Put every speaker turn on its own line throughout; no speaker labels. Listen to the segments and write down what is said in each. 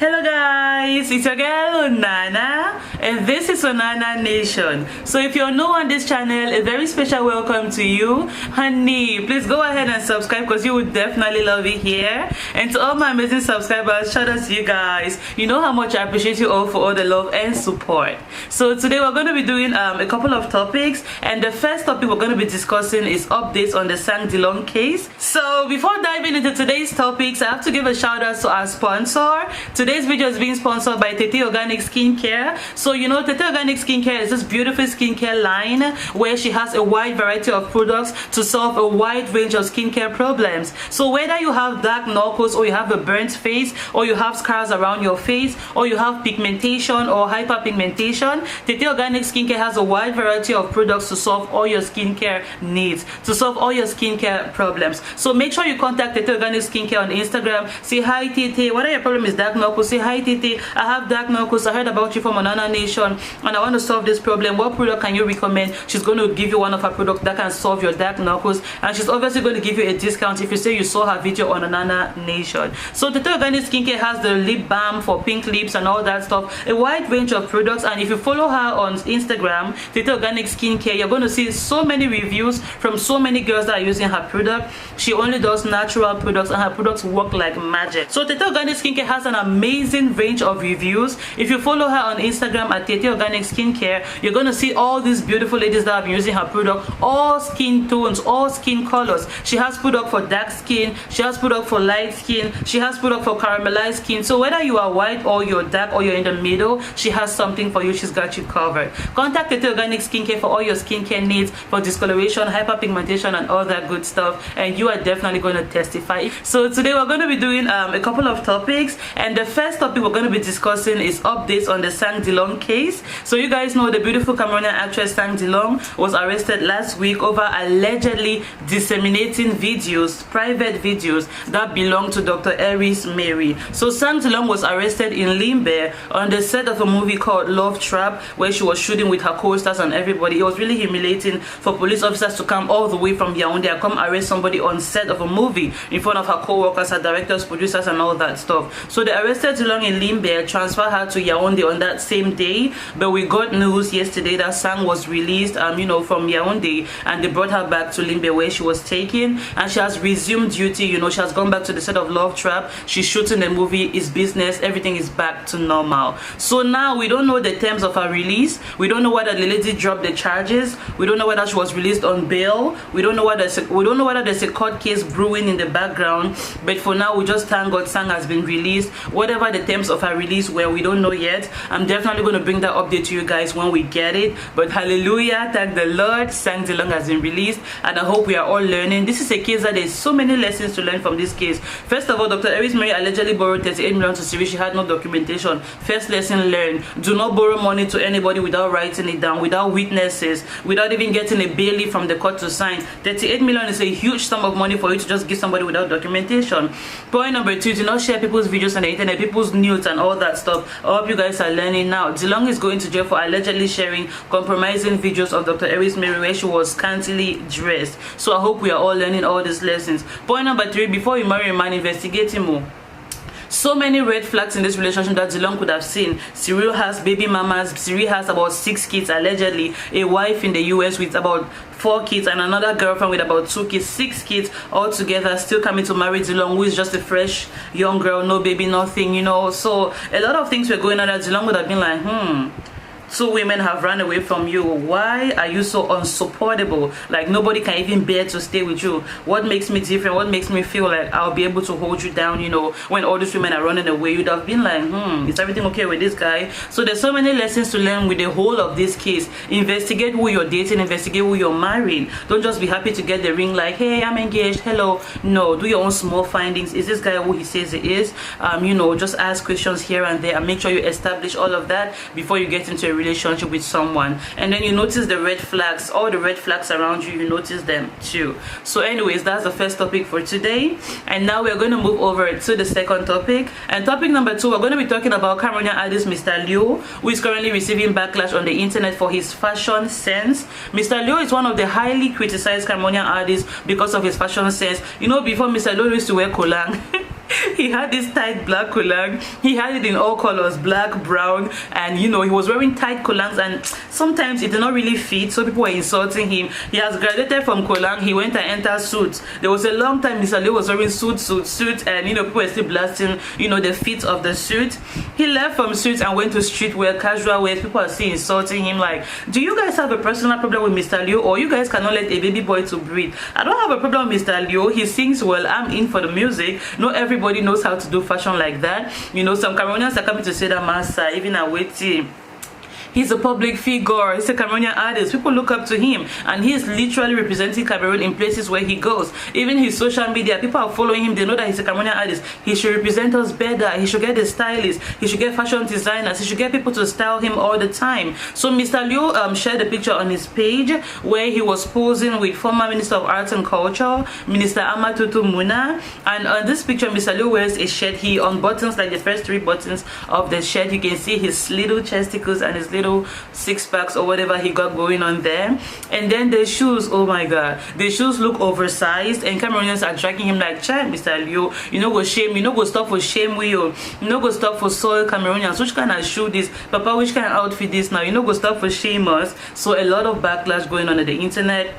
Hello guys, it's your girl Nana and this is Nana Nation. So if you're new on this channel, a very special welcome to you. Honey, please go ahead and subscribe because you would definitely love it here. And to all my amazing subscribers, shout out to you guys. You know how much I appreciate you all for all the love and support. So today we're going to be doing a couple of topics, and the first topic we're going to be discussing is updates on the Nsang Dilong case. So before diving into today's topics, I have to give a shout out to our sponsor. Today's video is being sponsored by Tete Organic Skincare. So you know, Tete Organic Skincare is this beautiful skincare line where she has a wide variety of products to solve a wide range of skincare problems. So whether you have dark knuckles, or you have a burnt face, or you have scars around your face, or you have pigmentation or hyperpigmentation, Tete Organic Skincare has a wide variety of products to solve all your skincare needs, to solve all your skincare problems. So make sure you contact Tete Organic Skincare on Instagram. Say hi Tete, whether your problem is dark knuckles, say hi Tete, I have dark knuckles, I heard about you from Nana Nation and I want to solve this problem. What product can you recommend? She's going to give you one of her products that can solve your dark knuckles, and she's obviously going to give you a discount if you say you saw her video on Nana Nation. So Tete Organic Skincare has the lip balm for pink lips and all that stuff, a wide range of products. And if you follow her on Instagram, Tete Organic Skincare, you're going to see so many reviews from so many girls that are using her product. She only does natural products and her products work like magic. So Tete Organic Skincare has an amazing range of reviews. If you follow her on Instagram at Tete Organic Skincare, you're going to see all these beautiful ladies that have been using her product, all skin tones, all skin colors. She has product for dark skin, she has product for light skin, she has product for caramelized skin. So whether you are white or you're dark or you're in the middle, she has something for you. She's got you covered. Contact Tete Organic Skincare for all your skincare needs, for discoloration, hyperpigmentation and all that good stuff, and you are definitely going to testify. So today we're going to be doing a couple of topics, and the first topic we're going to be discussing is updates on the Nsang Dilong case. So you guys know the beautiful Cameroonian actress Nsang Dilong was arrested last week over allegedly disseminating videos, private videos that belong to Dr. Aries Mary. So Nsang Dilong was arrested in Limbe on the set of a movie called Love Trap, where she was shooting with her co-stars and everybody. It was really humiliating for police officers to come all the way from Yaoundé and come arrest somebody on set of a movie in front of her co-workers, her directors, producers and all that stuff. So they arrested Dilong in Limbe, transferred her to Yaoundé on that same day, but we got news yesterday that Nsang was released you know, from Yaoundé, and they brought her back to Limbe where she was taken, and she has resumed duty. You know, she has gone back to the set of Love Trap. She's shooting the movie, is business, everything is back to normal. So now we don't know the terms of her release. We don't know whether the lady dropped the charges. We don't know whether she was released on bail. We don't know whether there's a court case brewing in the background. But for now, we just thank God Nsang has been released. Whatever the terms of her release were, we don't know yet. I'm definitely going to bring that update to you guys when we get it. But hallelujah, thank the Lord, Nsang Dilong has been released, and I hope we are all learning. This is a case that there's so many lessons to learn from this case. First of all, Dr. Aries Mary allegedly borrowed 38 million to Siri. She had no documentation. First lesson learned: do not borrow money to anybody without writing it down, without witnesses, without even getting a bailiff from the court to sign. 38 million is a huge sum of money for you to just give somebody without documentation. Point number 2, do not share people's videos on the internet, people's nudes and all that stuff. I hope you guys are learning now. Dilong is going to jail for allegedly sharing compromising videos of Dr. Aries Mary where she was scantily dressed. So I hope we are all learning all these lessons. Point number 3, before you marry a man, investigate him more. So many red flags in this relationship that Dilong could have seen. Cyril has baby mamas. Cyril has about 6 kids allegedly. A wife in the US with about 4 kids and another girlfriend with about 2 kids. 6 kids all together, still coming to marry Dilong, who is just a fresh young girl, no baby, nothing, you know. So a lot of things were going on that Dilong would have been like, 2 women have run away from you. Why are you so unsupportable? Like nobody can even bear to stay with you. What makes me different? What makes me feel like I'll be able to hold you down, you know, when all these women are running away? You'd have been like, is everything okay with this guy? So there's so many lessons to learn with the whole of this case. Investigate who you're dating, investigate who you're marrying. Don't just be happy to get the ring like, hey, I'm engaged, hello. No, do your own small findings. Is this guy who he says he is? You know, just ask questions here and there and make sure you establish all of that before you get into a relationship with someone. And then you notice the red flags, all the red flags around you, you notice them too. So anyways, that's the first topic for today, and now we're going to move over to the second topic. And topic number 2, we're going to be talking about Cameroonian artist MrLeo, who is currently receiving backlash on the internet for his fashion sense. MrLeo is one of the highly criticized Cameroonian artists because of his fashion sense. You know, before MrLeo used to wear kolang He had this tight black collar. He had it in all colors, black, brown, and you know, he was wearing tight collars, and sometimes it did not really fit, so people were insulting him. He has graduated from collar. He went and entered suits. There was a long time MrLeo was wearing suit, and you know, people were still blasting, you know, the fit of the suit. He left from suits and went to streetwear, casual wear. People are still insulting him like, do you guys have a personal problem with MrLeo, or you guys cannot let a baby boy to breathe? I don't have a problem with MrLeo. He sings well. I'm in for the music. Not everybody knows how to do fashion like that. You know, some Cameroonians are coming to say that master, even at waiting. He's a public figure. He's a Cameroonian artist. People look up to him, and he is literally representing Cameroon in places where he goes. Even his social media, people are following him. They know that he's a Cameroonian artist. He should represent us better. He should get the stylists. He should get fashion designers. He should get people to style him all the time. So MrLeo shared a picture on his page where he was posing with former Minister of Arts and Culture, Minister Amatutu Muna. And on this picture, MrLeo wears a shirt. He unbuttons like the first 3 buttons of the shirt. You can see his little chesticles and his little six-packs or whatever he got going on there. And then the shoes, oh my god, the shoes look oversized, and Cameroonians are dragging him like, child, MrLeo, you know, go shame, you know, go stop for shame we you know, go stop for soil Cameroonians. Which kind of shoe this, papa, which kind of outfit this now, you know, go stop for shame us. So a lot of backlash going on the internet.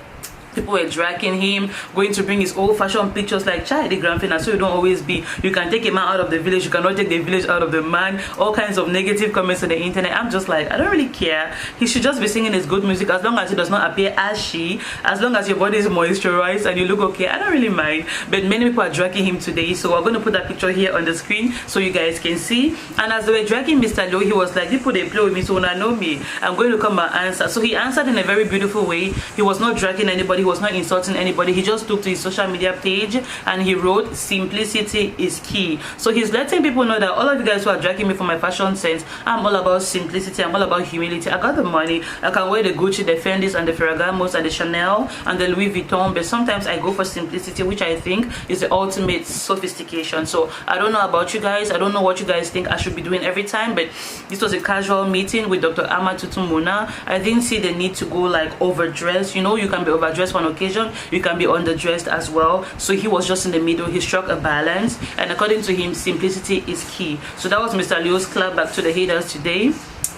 People were dragging him, going to bring his old fashioned pictures like, child, the grandfather, so you don't always be, you can take a man out of the village, you cannot take the village out of the man. All kinds of negative comments on the internet. I'm just like, I don't really care. He should just be singing his good music, as long as he does not appear ashy, as long as your body is moisturized and you look okay. I don't really mind. But many people are dragging him today, so we're going to put that picture here on the screen so you guys can see. And as they were dragging MrLeo, he was like, people, they play with me, so when I know me, I'm going to come and answer. So he answered in a very beautiful way. He was not dragging anybody, he was not insulting anybody. He just took to his social media page and he wrote, simplicity is key. So he's letting people know that all of you guys who are dragging me for my fashion sense, I'm all about simplicity, I'm all about humility. I got the money, I can wear the Gucci, the Fendis and the Ferragamos and the Chanel and the Louis Vuitton, but sometimes I go for simplicity, which I think is the ultimate sophistication. So I don't know about you guys, I don't know what you guys think I should be doing every time, but this was a casual meeting with Dr. Amatutu Muna. I didn't see the need to go like overdressed. You know, you can be overdressed on occasion, you can be underdressed as well. So he was just in the middle. He struck a balance, and according to him, simplicity is key. So that was MrLeo's clap back to the haters today.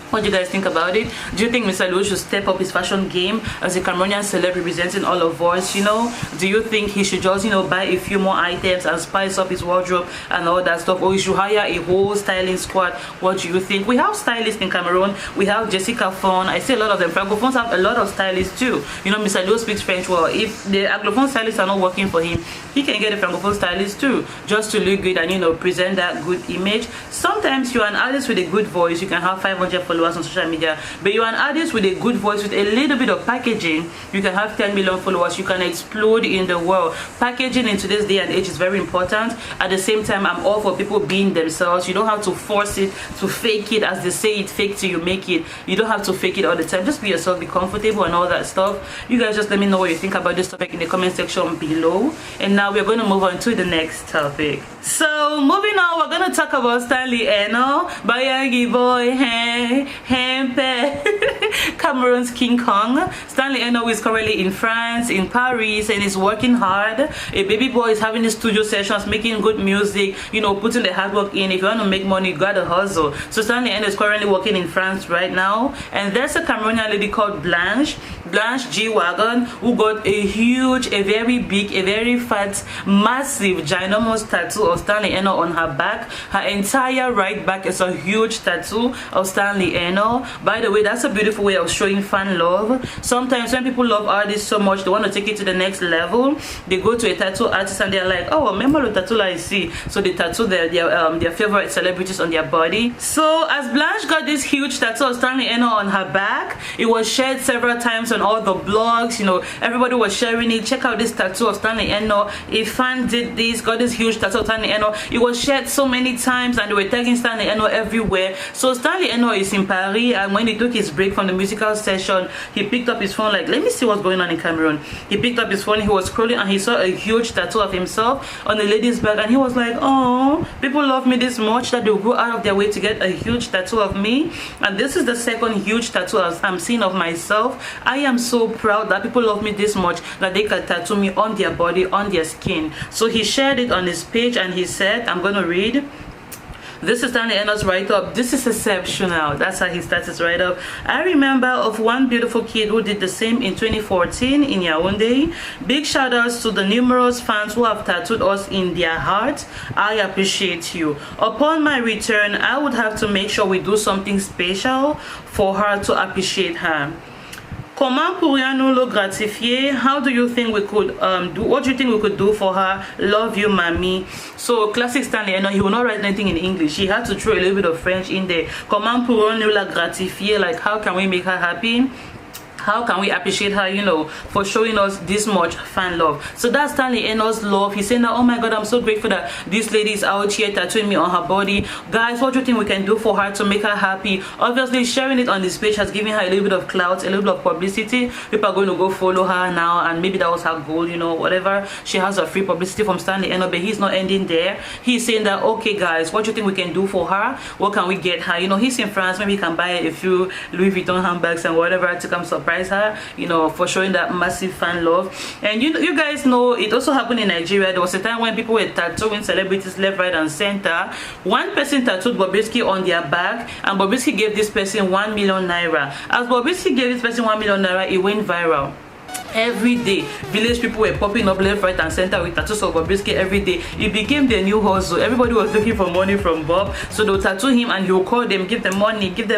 What do you guys think about it? Do you think MrLeo should step up his fashion game as a Cameroonian celeb representing all of us, you know? Do you think he should just, you know, buy a few more items and spice up his wardrobe and all that stuff? Or he should hire a whole styling squad? What do you think? We have stylists in Cameroon. We have Jessica Fon. I see a lot of them. Francophones have a lot of stylists too. You know, MrLeo speaks French well. If the Anglophone stylists are not working for him, he can get a Francophone stylist too, just to look good and, you know, present that good image. Sometimes you're an artist with a good voice, you can have 500 followers on social media, but you're an artist with a good voice, with a little bit of packaging, you can have 10 million followers, you can explode in the world. Packaging in today's day and age is very important. At the same time, I'm all for people being themselves. You don't have to force it, to fake it. As they say, it fake till you make it. You don't have to fake it all the time. Just be yourself, be comfortable and all that stuff. You guys just let me know what you think about this topic in the comment section below. And now we're going to move on to the next topic. So moving on, we're going to talk about Stanley Enow, Biya boy, hey, Cameroon's King Kong. Stanley Enow is currently in France, in Paris, and is working hard. A baby boy is having his studio sessions, making good music, you know, putting the hard work in. If you want to make money, you gotta hustle. So Stanley Enow is currently working in France right now, and there's a Cameroonian lady called Blanche G-Wagon, who got a huge, a very big, a very fat, massive, ginormous tattoo of Stanley Enow on her back. Her entire right back is a huge tattoo of Stanley Enow. By the way, that's a beautiful way of showing fan love. Sometimes when people love artists so much, they want to take it to the next level. They go to a tattoo artist and they're like, oh, remember the tattoo I see. So they tattoo their favorite celebrities on their body. So as Blanche got this huge tattoo of Stanley Enow on her back, it was shared several times on all the blogs. You know, everybody was sharing it. Check out this tattoo of Stanley Enow. A fan did this, got this huge tattoo of Stanley Enow. It was shared so many times and they were tagging Stanley Enow everywhere. So Stanley Enow is in Paris, and when he took his break from the music political session, he picked up his phone like, let me see what's going on in Cameroon. He picked up his phone, he was scrolling, and he saw a huge tattoo of himself on the lady's back, and he was like, oh, people love me this much that they'll go out of their way to get a huge tattoo of me. And this is the second huge tattoo I'm seeing of myself. I am so proud that people love me this much that they can tattoo me on their body, on their skin. So he shared it on his page, and he said, I'm gonna read. This is Stanley Enow's write-up. This is exceptional. That's how he starts his write-up. I remember of one beautiful kid who did the same in 2014 in Yaoundé. Big shout-outs to the numerous fans who have tattooed us in their hearts. I appreciate you. Upon my return, I would have to make sure we do something special for her to appreciate her. Comment pourrions-nous le gratifier? How do you think we could do? What do you think we could do for her? Love you, mommy. So classic Stanley Enow, he will not write anything in English. He had to throw a little bit of French in there. Comment pourrions-nous la gratifier? Like, how can we make her happy? How can we appreciate her, you know, for showing us this much fan love? So that's Stanley Enow's love. He's saying that, oh my god, I'm so grateful that this lady is out here tattooing me on her body. Guys, what do you think we can do for her to make her happy? Obviously, sharing it on this page has given her a little bit of clout, a little bit of publicity. People are going to go follow her now, and maybe that was her goal, you know, whatever. She has a free publicity from Stanley Enow, but he's not ending there. He's saying that, okay guys, what do you think we can do for her? What can we get her? You know, he's in France, maybe he can buy a few Louis Vuitton handbags and whatever to come surprise her, you know, for showing that massive fan love. And you guys know it also happened in Nigeria. There was a time when people were tattooing celebrities left, right and center. One person tattooed Bobrisky on their back, and Bobrisky gave this person 1 million naira. As Bobrisky gave this person 1 million naira, it went viral. Every day, village people were popping up left, right and center with tattoos of Bobrisky every day. It became the new hustle. Everybody was looking for money from Bob, so they'll tattoo him and he'll call them, give them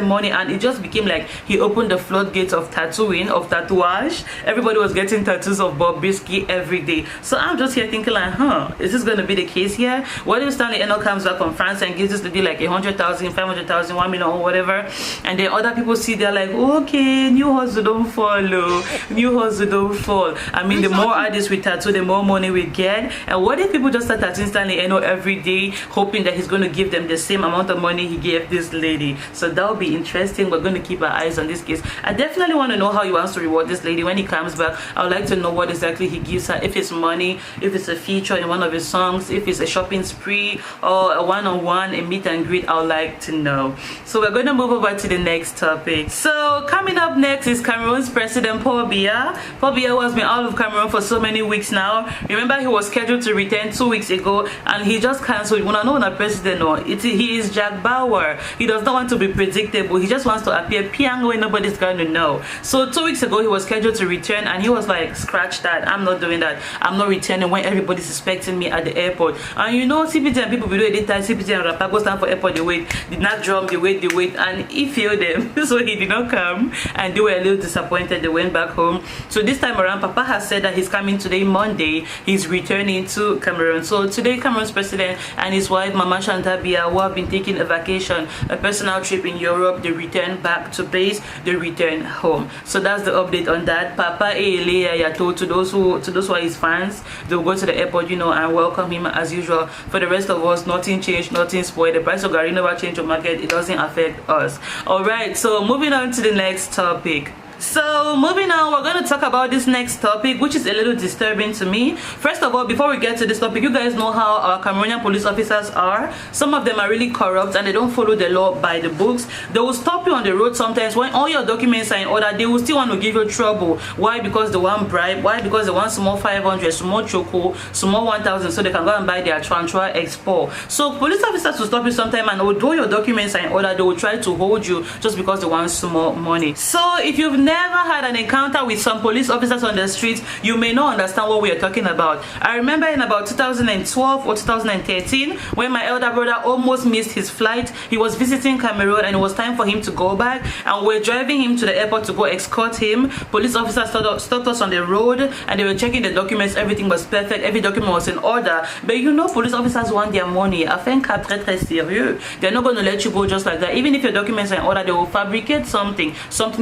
money, and it just became like he opened the floodgates of tattooing, of tatouage. Everybody was getting tattoos of Bobrisky every day. So I'm just here thinking like, is this gonna be the case here? What if Stanley Enow comes back from France and gives this lady like 100,000, 500,000, 1 million or whatever, and then other people see, they're like, okay, new hustle don't follow, new hustle don't fall. I mean, the more artists we tattoo, the more money we get. And what if people just start tattooing Stanley Enow every day, hoping that he's going to give them the same amount of money he gave this lady? So that would be interesting. We're going to keep our eyes on this case. I definitely want to know how he wants to reward this lady when he comes back. I would like to know what exactly he gives her. If it's money, if it's a feature in one of his songs, if it's a shopping spree or a one-on-one, a meet and greet, I would like to know. So we're going to move over to the next topic. So coming up next is Cameroon's President Paul Biya. Paul Biya has been out of Cameroon for so many weeks now. Remember, he was scheduled to return 2 weeks ago and he just cancelled. When I know the president, no, he is Jack Bauer. He does not want to be predictable. He just wants to appear piang when nobody's going to know. So 2 weeks ago he was scheduled to return and he was like, scratch that, I'm not doing that. I'm not returning when everybody's expecting me at the airport. And you know, CPT and people will do it time. CPT and Rapago stand for airport, they wait, did not drum, they wait, and he failed them. So he did not come and they were a little disappointed. They went back home. So this time around, Papa has said that he's coming today, Monday. He's returning to Cameroon. So today, Cameroon's president and his wife, Mama Chantal Biya, who have been taking a vacation, a personal trip in Europe, they return back to base. They return home. So that's the update on that. Papa Lea told to those who are his fans, they'll go to the airport, you know, and welcome him as usual. For the rest of us, nothing changed, nothing spoiled. The price of Gary never changed on market. It doesn't affect us. All right. So moving on to the next topic. So moving on, we're going to talk about this next topic, which is a little disturbing to me. First of all, before we get to this topic, you guys know how our Cameroonian police officers are. Some of them are really corrupt and they don't follow the law by the books. They will stop you on the road sometimes when all your documents are in order. They will still want to give you trouble. Why? Because they want bribe. Why? Because they want small 500, small choco, small 1,000, so they can go and buy their transfer expo. So police officers will stop you sometime, and although your documents are in order, they will try to hold you just because they want small money. So if you've never had an encounter with some police officers on the streets, you may not understand what we are talking about. I remember in about 2012 or 2013 when my elder brother almost missed his flight. He was visiting Cameroon and it was time for him to go back, and we're driving him to the airport to go escort him. Police officers stopped us on the road and they were checking the documents. Everything was perfect, every document was in order. But you know, police officers want their money. Afin cas très très sérieux. They're not going to let you go just like that. Even if your documents are in order, they will fabricate something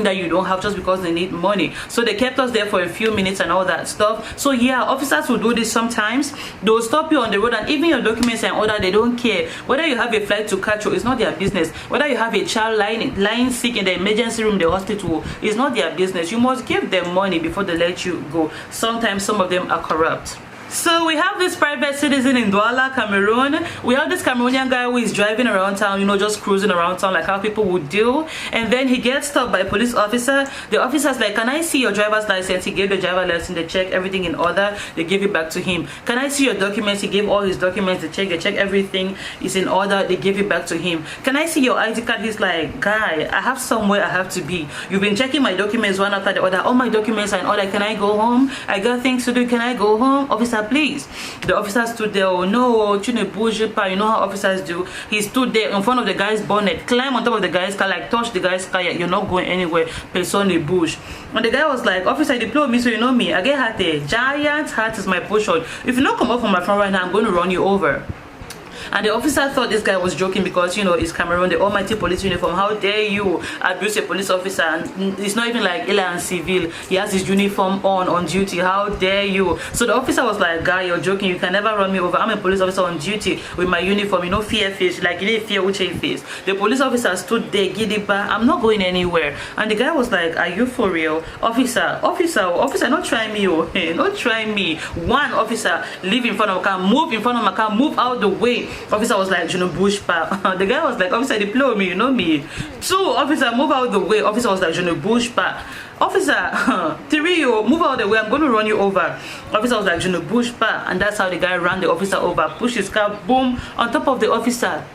that you don't have just because they need money. So they kept us there for a few minutes and all that stuff. So yeah, officers will do this sometimes. They will stop you on the road, and even your documents and order, they don't care. Whether you have a flight to catch, it's not their business. Whether you have a child lying sick in the emergency room, the hospital, it's not their business. You must give them money before they let you go. Sometimes some of them are corrupt. So we have this private citizen in Douala, Cameroon. We have this Cameroonian guy who is driving around town, you know, just cruising around town like how people would do. And then he gets stopped by a police officer. The officer's like, can I see your driver's license? He gave the driver's license, they check everything in order, they give it back to him. Can I see your documents? He gave all his documents, they check everything is in order, they give it back to him. Can I see your ID card? He's like, guy, I have somewhere I have to be. You've been checking my documents one after the other. All my documents are in order. Can I go home? I got things to do. Can I go home? Officer, please. The officer stood there. Oh no, you know how officers do. He stood there in front of the guy's bonnet, climb on top of the guy's car, like touch the guy's car. You're not going anywhere. Person in the bush. And the guy was like, officer, deploy me so you know me. I get heart. A giant heart is my portion. If you don't come up from my front right now, I'm going to run you over. And the officer thought this guy was joking because, you know, it's Cameroon, the almighty police uniform. How dare you abuse a police officer? And it's not even like Ila and civil. He has his uniform on duty. How dare you? So the officer was like, guy, you're joking. You can never run me over. I'm a police officer on duty with my uniform. You know, fear face. Like, you need fear which face. The police officer stood there, Gidiba. I'm not going anywhere. And the guy was like, are you for real? Officer, not try me. Oh, hey, not try me. One officer, leave in front of my car, move in front of my car, move out the way. Officer was like, you know, bush pa. The guy was like, officer, deploy me, you know me. Two, officer, move out the way. Officer was like, you know, bush pa. Officer, three, move out the way, I'm going to run you over. Officer was like, you know, bush pa. And that's how the guy ran the officer over, pushed his car, boom, on top of the officer.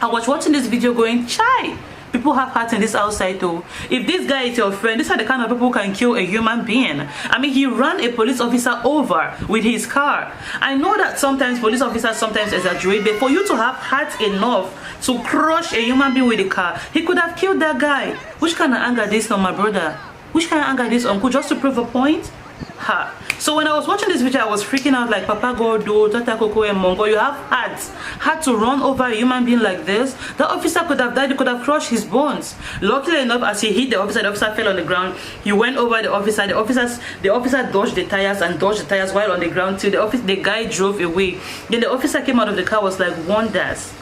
I was watching this video going, chai. People have hearts in this outside too. If this guy is your friend, these are the kind of people who can kill a human being. I mean, he ran a police officer over with his car. I know that sometimes police officers sometimes exaggerate, but for you to have heart enough to crush a human being with a car, he could have killed that guy. Which kind of anger this on my brother? Which kind of anger this uncle? Just to prove a point? Ha. So when I was watching this video, I was freaking out like, Papa Gordo, Tata Coco and Mongo, you have had to run over a human being like this. The officer could have died, he could have crushed his bones. Luckily enough, as he hit the officer fell on the ground. He went over the officer. The officer dodged the tires while on the ground till the guy drove away. Then the officer came out of the car, was like, wonders.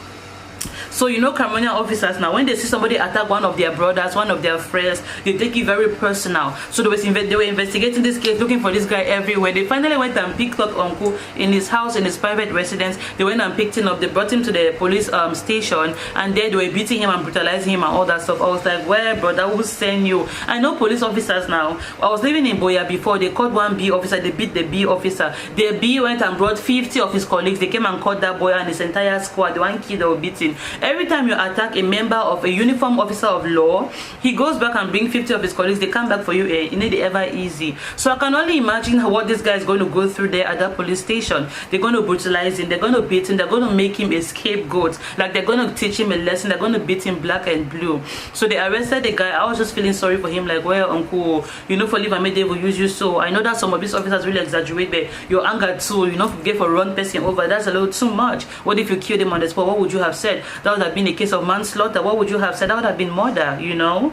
So you know, Cameroonian officers now, when they see somebody attack one of their brothers, one of their friends, they take it very personal. So they were investigating this case, looking for this guy everywhere. They finally went and picked up Uncle in his house, in his private residence. They went and picked him up. They brought him to the police station, and there they were beating him and brutalizing him and all that stuff. I was like, well, brother, who sent you? I know police officers now. I was living in Biya before. They caught one B officer. They beat the B officer. The B went and brought 50 of his colleagues. They came and caught that boy and his entire squad. The one kid that was beaten. Every time you attack a member of a uniformed officer of law, he goes back and brings 50 of his colleagues. They come back for you. It ain't ever easy. So I can only imagine what this guy is going to go through there at that police station. They're going to brutalize him. They're going to beat him. They're going to make him a scapegoat. Like they're going to teach him a lesson. They're going to beat him black and blue. So they arrested the guy. I was just feeling sorry for him. Like, well, uncle, you know, for live and they will use you. So I know that some of these officers really exaggerate, but your anger too, you know, get for run person over. That's a little too much. What if you killed him on the spot? What would you have said? That would have been a case of manslaughter. What would you have said? That would have been murder, you know.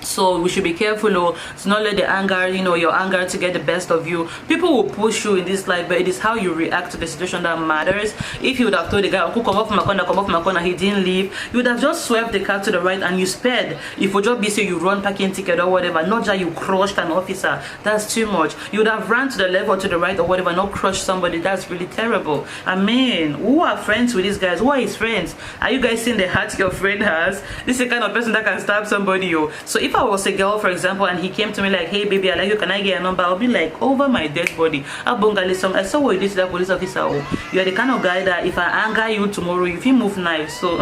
So we should be careful to not let the anger, you know, your anger to get the best of you. People will push you in this life, but it is how you react to the situation that matters. If you would have told the guy, "Uncle, come off my corner," he didn't leave, you would have just swerved the car to the right and you sped. If you just be say you run parking ticket or whatever, not that you crushed an officer, that's too much. You would have ran to the left or to the right or whatever, not crushed somebody. That's really terrible. I mean, who are friends with these guys? Who are his friends? Are you guys seeing the heart your friend has? This is the kind of person that can stab somebody. So if I was a girl, for example, and he came to me like, hey baby, I like you, can I get a number? I'll be like, over my dead body. I saw what you did to that police officer. Oh, you're the kind of guy that if I anger you tomorrow, if you move knives, so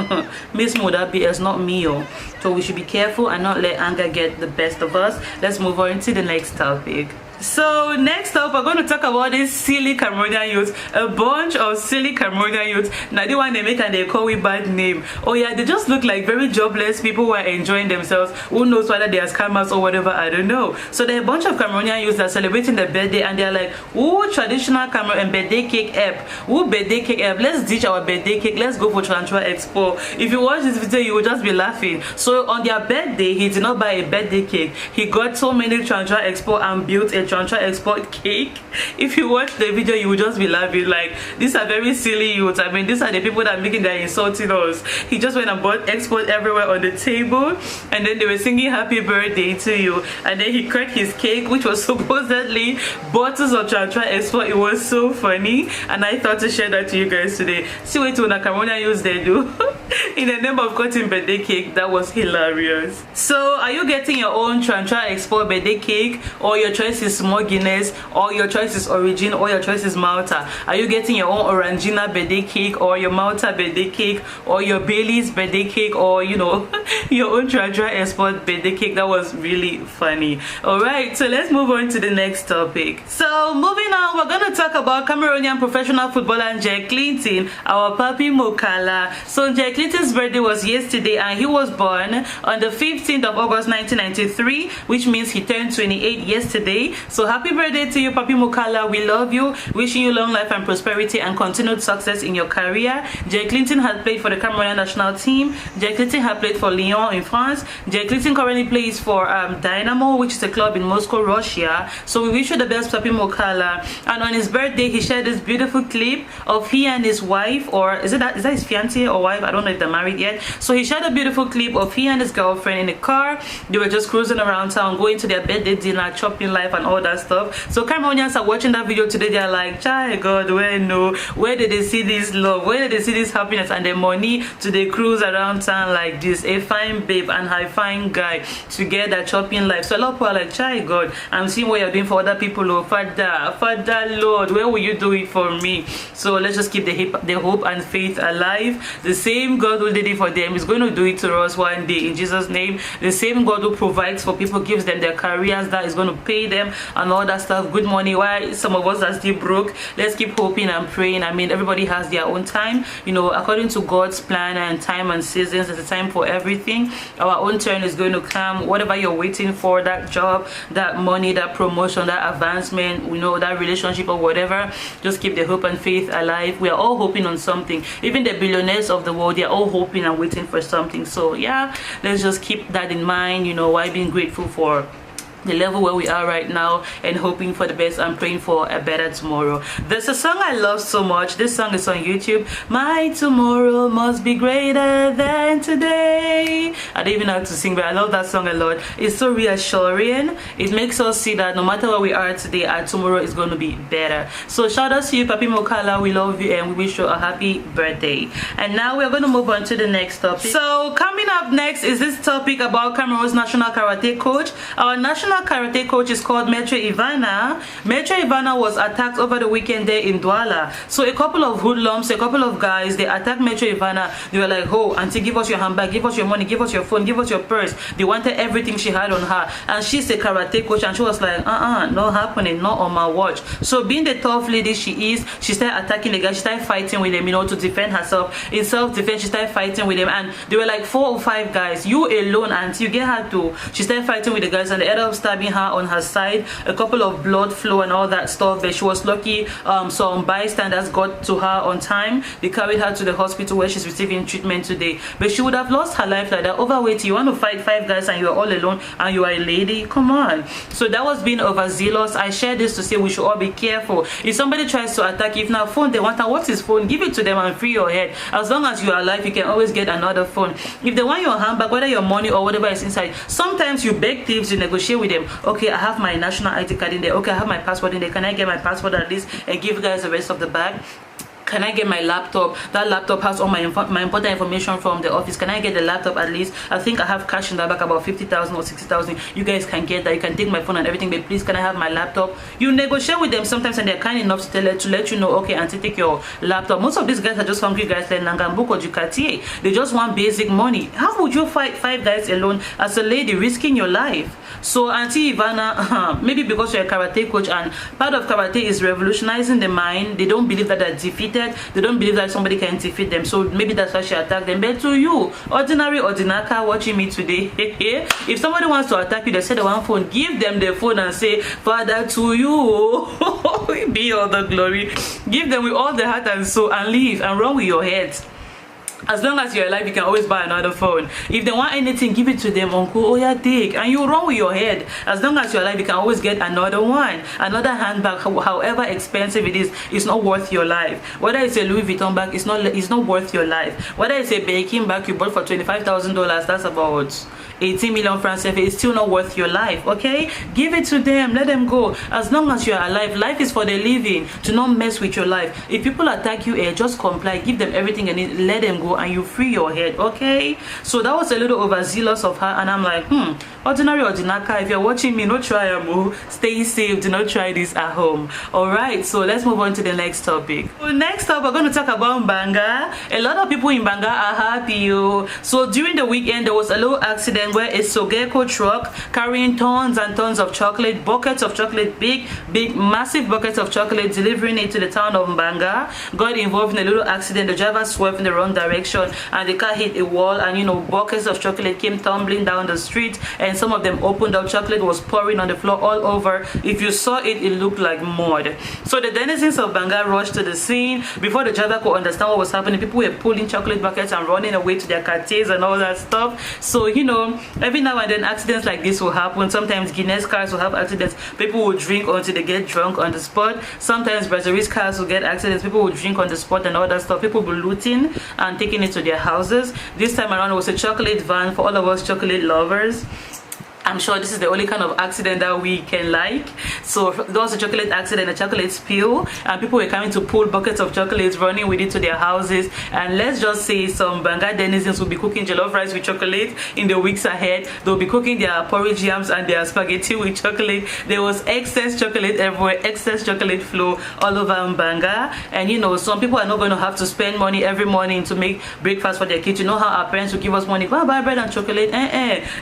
Miss Moda BS, not me. Oh. So we should be careful and not let anger get the best of us. Let's move on to the next topic. So next up, we're going to talk about this silly Cameroonian youth. A bunch of silly Cameroonian youth. Now they want to make and they call it bad name. Oh yeah, they just look like very jobless people who are enjoying themselves. Who knows whether they are scammers or whatever, I don't know. So there are a bunch of Cameroonian youths that are celebrating their birthday and they're like, ooh, traditional Cameroon birthday cake app. Ooh, birthday cake app. Let's ditch our birthday cake. Let's go for Transfer Expo. If you watch this video, you will just be laughing. So on their birthday, he did not buy a birthday cake. He got so many Transfer Expo and built a Transfer Expo cake. If you watch the video, you will just be laughing. Like, these are very silly youths. I mean, these are the people that are making their insulting us. He just went and bought export everywhere on the table, and then they were singing happy birthday to you, and then he cracked his cake, which was supposedly bottles of Transfer Expo. It was so funny, and I thought to share that to you guys today. See what Cameroonian youths they do in the name of cutting birthday cake. That was hilarious. So are you getting your own Transfer Expo birthday cake, or your choice is small Guinness, or your choice is Origin, or your choice is Malta? Are you getting your own Orangina birthday cake, or your Malta birthday cake, or your Bailey's birthday cake, or you know, your own Transfer Expo birthday cake? That was really funny. Alright, so let's move on to the next topic. So moving on, we're going to talk about Cameroonian professional footballer Jack Clinton, our papi Mokala. So Jack Clinton's birthday was yesterday, and he was born on the 15th of August 1993, which means he turned 28 yesterday. So happy birthday to you, papi Mokala. We love you, wishing you long life and prosperity and continued success in your career. Jack Clinton had played for the Cameroonian national team. Jack Clinton had played for Lyon in France. Jack Clinton currently plays for Dynamo, which is a club in Moscow, Russia. So we wish you the best, papi Mokala. And on his birthday, he shared this beautiful clip of he and his wife, or is that his fiancée or wife? I don't know if they're married yet. So he shared a beautiful clip of he and his girlfriend in a car. They were just cruising around town, going to their birthday dinner, chopping life and all that stuff. So Cameroonians are watching that video today. They're like, child God, where did they see this love? Where did they see this happiness and the money to the cruise around town like this? A fine babe and a fine guy together chopping life. So a lot of people are like, child God, I'm seeing what you're doing for other people. Oh, Father Lord, where will you do it for me? So let's just keep the hope and faith alive. The same God who did it for them is going to do it to us one day in Jesus' name. The same God who provides for people, gives them their careers, that is going to pay them and all that stuff. Good money. Why some of us are still broke? Let's keep hoping and praying. I mean, everybody has their own time, you know, according to God's plan and time and seasons. There's a time for everything. Our own turn is going to come. Whatever you're waiting for, that job, that money, that promotion, that advancement, you know, that relationship or whatever, just keep the hope and faith alive. We are all hoping on something. Even the billionaires of the world, they are all hoping and waiting for something. So yeah, let's just keep that in mind, you know, while being grateful for the level where we are right now and hoping for the best and praying for a better tomorrow. There's a song I love so much. This song is on YouTube. My tomorrow must be greater than today. I don't even know how to sing, but I love that song a lot. It's so reassuring. It makes us see that no matter where we are today, our tomorrow is going to be better. So shout out to you, papi Mokala. We love you and we wish you a happy birthday. And now we're going to move on to the next topic. So coming up next is this topic about Cameroon's national karate coach. Our national karate coach is called Metro Ivana. Metro Ivana was attacked over the weekend there in Douala. So a couple of hoodlums, a couple of guys, they attacked Metro Ivana. They were like, oh, auntie, give us your handbag, give us your money, give us your phone, give us your purse. They wanted everything she had on her. And she's a karate coach and she was like, not happening, not on my watch. So being the tough lady she is, she started attacking the guy. She started fighting with them, you know, to defend herself. In self-defense, she started fighting with them. And they were like 4 or 5 guys. You alone, auntie, you get her to. She started fighting with the guys and they ended up stabbing her on her side. A couple of blood flow and all that stuff, but she was lucky. Some bystanders got to her on time. They carried her to the hospital where she's receiving treatment today. But she would have lost her life like that. Overweight, you want to fight 5 guys and you're all alone and you are a lady? Come on. So that was being overzealous. I share this to say we should all be careful. If somebody tries to attack you, if now phone they want, what's his phone? Give it to them and free your head. As long as you are alive, you can always get another phone. If they want your handbag, whether your money or whatever is inside, sometimes you beg thieves, you negotiate with them. Okay, I have my national ID card in there. Okay, I have my passport in there. Can I get my passport at least and give you guys the rest of the bag? Can I get my laptop? That laptop has all my important information from the office. Can I get the laptop at least? I think I have cash in the back, about 50,000 or 60,000. You guys can get that. You can take my phone and everything, but please, can I have my laptop? You negotiate with them sometimes, and they're kind enough to let you know, okay, auntie, take your laptop. Most of these guys are just hungry guys like Nangambook or Jukatier. They just want basic money. How would you fight 5 guys alone as a lady, risking your life? So Auntie Ivana, maybe because you're a karate coach, and part of karate is revolutionizing the mind. They don't believe that they're defeated. They don't believe that somebody can defeat them. So maybe that's why she attacked them. But to you, ordinary Ordinaka watching me today, if somebody wants to attack you, they say the one phone, give them the phone and say, Father, to you be all the glory. Give them with all the heart and soul, and leave and run with your head. As long as you're alive, you can always buy another phone. If they want anything, give it to them, uncle. Oh yeah, take, and you run with your head. As long as you're alive, you can always get another one, another handbag. However expensive it is, it's not worth your life. Whether it's a Louis Vuitton bag, it's not worth your life. Whether it's a Birkin bag you bought for $25,000, that's about 18 million francs CFA, it's still not worth your life. Okay, give it to them, let them go. As long as you're alive, life is for the living. Do not mess with your life. If people attack you, just comply, give them everything and let them go, and you free your head. Okay, so that was a little overzealous of her, and I'm like, ordinary Ordinaka, if you're watching me, no try stay safe, do not try this at home. All right, so let's move on to the next topic. So next up, we're going to talk about Banga. A lot of people in Banga are happy. So during the weekend, there was a little accident where a Sogeko truck carrying tons and tons of chocolate, buckets of chocolate, big massive buckets of chocolate, delivering it to the town of Banga, got involved in a little accident. The driver swerved in the wrong direction and the car hit a wall, and buckets of chocolate came tumbling down the street, and some of them opened up. Chocolate was pouring on the floor all over. If you saw it, it looked like mud. So the denizens of Banga rushed to the scene. Before the driver could understand what was happening, people were pulling chocolate buckets and running away to their cartiers and all that stuff. So every now and then accidents like this will happen. Sometimes Guinness cars will have accidents. People will drink until they get drunk on the spot. Sometimes Brazilian cars will get accidents. People will drink on the spot and all that stuff. People will be looting and taking it to their houses. This time around, it was a chocolate van for all of us chocolate lovers. I'm sure this is the only kind of accident that we can like. So there was a chocolate accident, a chocolate spill, and people were coming to pull buckets of chocolates, running with it to their houses. And let's just say some Banga denizens will be cooking jollof rice with chocolate in the weeks ahead. They'll be cooking their porridge yams and their spaghetti with chocolate. There was excess chocolate everywhere, excess chocolate flow all over Banga. And some people are not going to have to spend money every morning to make breakfast for their kids. You know how our parents will give us money, go and buy bread and chocolate.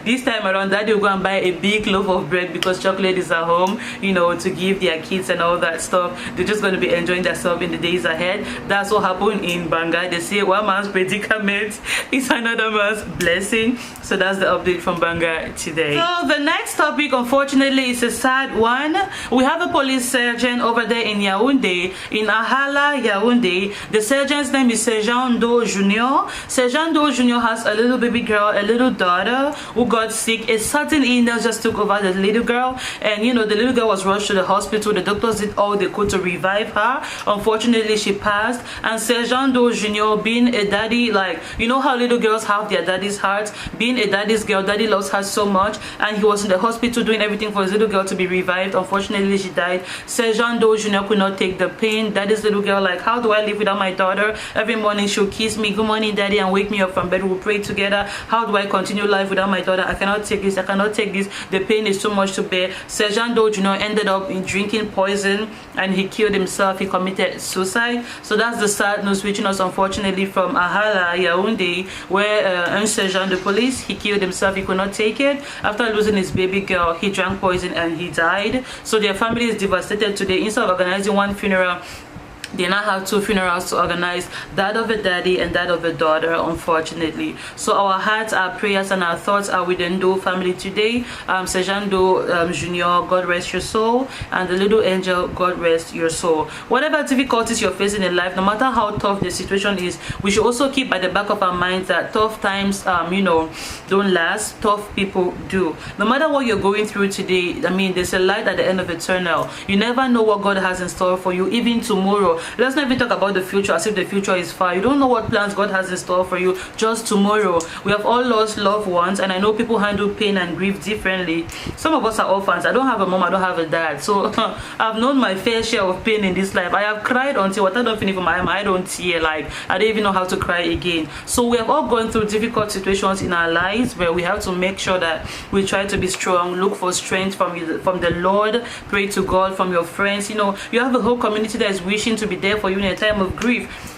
This time around, Daddy will go and buy a big loaf of bread because chocolate is at home, to give their kids and all that stuff. They're just going to be enjoying themselves in the days ahead. That's what happened in Banga. They say one man's predicament is another man's blessing. So that's the update from Banga today. So the next topic, unfortunately, is a sad one. We have a police sergeant over there in Yaoundé, in Ahala, Yaoundé. The sergeant's name is Sergeant Do Junior. Sergeant Do Junior has a little baby girl, a little daughter who got sick. A certain illness just took over the little girl, and the little girl was rushed to the hospital. The doctors did all they could to revive her. Unfortunately, she passed. And Sergeant Do Junior, being a daddy, how little girls have their daddy's hearts, being a daddy's girl, daddy loves her so much, and he was in the hospital doing everything for his little girl to be revived. Unfortunately, she died. Sergeant Do Junior could not take the pain. Daddy's little girl, how do I live without my daughter? Every morning she'll kiss me, good morning daddy, and wake me up from bed. We'll pray together. How do I continue life without my daughter? I cannot take this, I cannot take this. The pain is too much to bear. Sergeant Do Junior ended up in drinking poison, and he killed himself. He committed suicide. So that's the sad news reaching us, unfortunately, from Ahala, Yaoundé, where un sergeant de police, he killed himself. He could not take it. After losing his baby girl, he drank poison and he died. So their family is devastated today. Instead of organizing one funeral, they now have 2 funerals to organize, that of a daddy and that of a daughter, unfortunately. So our hearts, our prayers, and our thoughts are with the Do family today. Sergeant Do Junior, God rest your soul, and the little angel, God rest your soul. Whatever difficulties you're facing in life, no matter how tough the situation is, we should also keep at the back of our minds that tough times, don't last. Tough people do. No matter what you're going through today, there's a light at the end of the tunnel. You never know what God has in store for you, even tomorrow. let's not even talk about the future as if the future is far. You don't know what plans God has in store for you just tomorrow. We have all lost loved ones, and I know people handle pain and grief differently. Some of us are orphans. I don't have a mom, I don't have a dad, so I've known my fair share of pain in this life. I have cried until water don't finish for my eye. I don't tear, like I don't even know how to cry again. So we have all gone through difficult situations in our lives where we have to make sure that we try to be strong, look for strength from the Lord, pray to God, from your friends. You know, you have a whole community that is wishing to be there for you in a time of grief.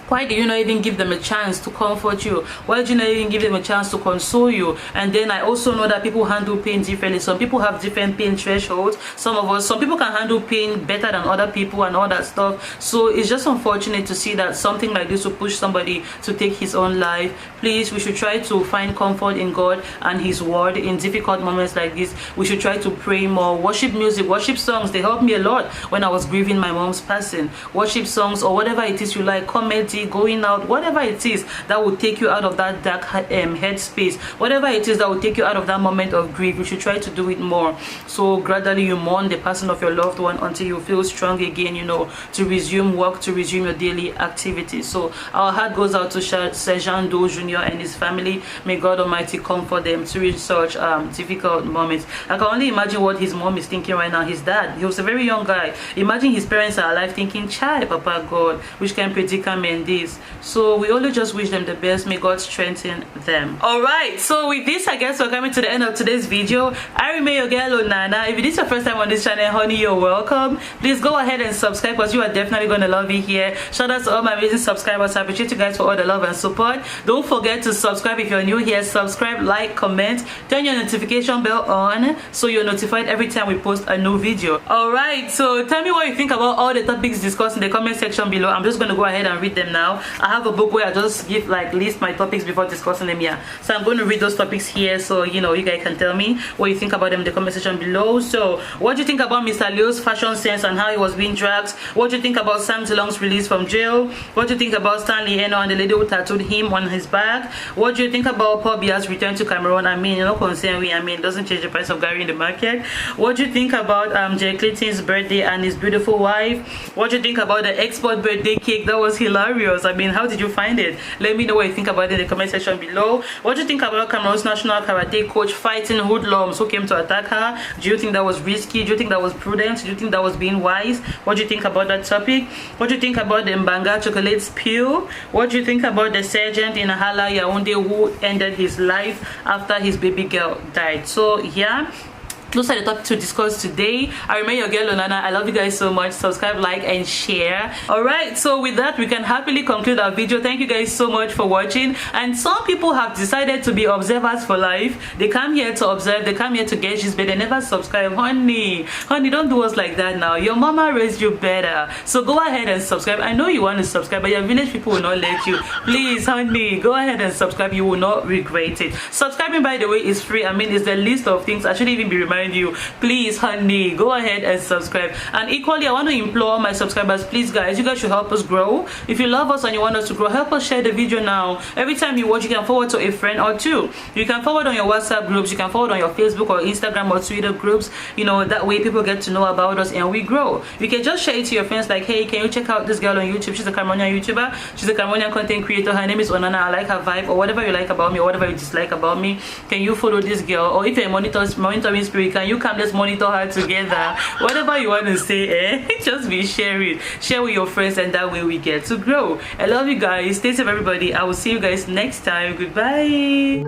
Why do you not even give them a chance to comfort you? Why do you not even give them a chance to console you? And then I also know that people handle pain differently. Some people have different pain thresholds. Some people can handle pain better than other people and all that stuff. So it's just unfortunate to see that something like this will push somebody to take his own life. Please, we should try to find comfort in God and His Word in difficult moments like this. We should try to pray more. Worship music, worship songs, they helped me a lot when I was grieving my mom's passing. Worship songs or whatever it is you like, comedy, going out, whatever it is that will take you out of that dark headspace, whatever it is that will take you out of that moment of grief, you should try to do it more. So gradually you mourn the passing of your loved one until you feel strong again, you know, to resume work, to resume your daily activities. So our heart goes out to Sergeant Doe Jr. and his family. May God Almighty comfort them through such difficult moments. I can only imagine what his mom is thinking right now. His dad, he was a very young guy. Imagine his parents are alive thinking, child, Papa God, which can predicament this. So we only just wish them the best. May God strengthen them. Alright, so with this, I guess we're coming to the end of today's video. I remain your girl Onana. If it is your first time on this channel, honey, you're welcome. Please go ahead and subscribe because you are definitely going to love it here. Shout out to all my amazing subscribers. I appreciate you guys for all the love and support. Don't forget to subscribe if you're new here. Subscribe, like, comment, turn your notification bell on so you're notified every time we post a new video. Alright, so tell me what you think about all the topics discussed in the comment section below. I'm just going to go ahead and read them now. I have a book where I just give list my topics before discussing them here. So I'm going to read those topics here so you know you guys can tell me what you think about them in the comment section below. So what do you think about Mr.Leo's fashion sense and how he was being dragged? What do you think about Nsang Dilong's release from jail? What do you think about Stanley Enow and the lady who tattooed him on his back? What do you think about Biya's return to Cameroon? I mean, you know, concern we, I mean, it doesn't change the price of Gary in the market. What do you think about Jay Clayton's birthday and his beautiful wife? What do you think about the export birthday cake? That was hilarious. I mean, how did you find it? Let me know what you think about it in the comment section below. What do you think about Cameroon's national karate coach fighting hoodlums who came to attack her? Do you think that was risky? Do you think that was prudent? Do you think that was being wise? What do you think about that topic? What do you think about the Mbanga chocolate spill? What do you think about the sergeant in Hala Yaoundé who ended his life after his baby girl died? So yeah, those are the topics to discuss today. I remain your girl Onana. I love you guys so much. Subscribe, like, and share. Alright, so with that we can happily conclude our video. Thank you guys so much for watching. And some people have decided to be observers for life. They come here to observe, they come here to get this, but they never subscribe. Honey, don't do us like that now. Your mama raised you better. So go ahead and subscribe. I know you want to subscribe, but your village people will not let you. Please, honey, go ahead and subscribe. You will not regret it. Subscribing, by the way, is free. I mean, it's the list of things I shouldn't even be reminding you. Please, honey, go ahead and subscribe. And equally, I want to implore my subscribers, please guys, you guys should help us grow. If you love us and you want us to grow, help us share the video now. Every time you watch, you can forward to a friend or two. You can forward on your WhatsApp groups, you can forward on your Facebook or Instagram or Twitter groups. You know, that way people get to know about us and we grow. You can just share it to your friends like, hey, can you check out this girl on YouTube? She's a Cameroonian YouTuber. She's a Cameroonian content creator. Her name is Onana. I like her vibe, or whatever you like about me or whatever you dislike about me. Can you follow this girl? Or if you're a monitoring spirit, can you come, let's monitor her together? Whatever you want to say, just be sharing. Share with your friends and that way we get to grow. I love you guys. Stay safe, everybody. I will see you guys next time. Goodbye.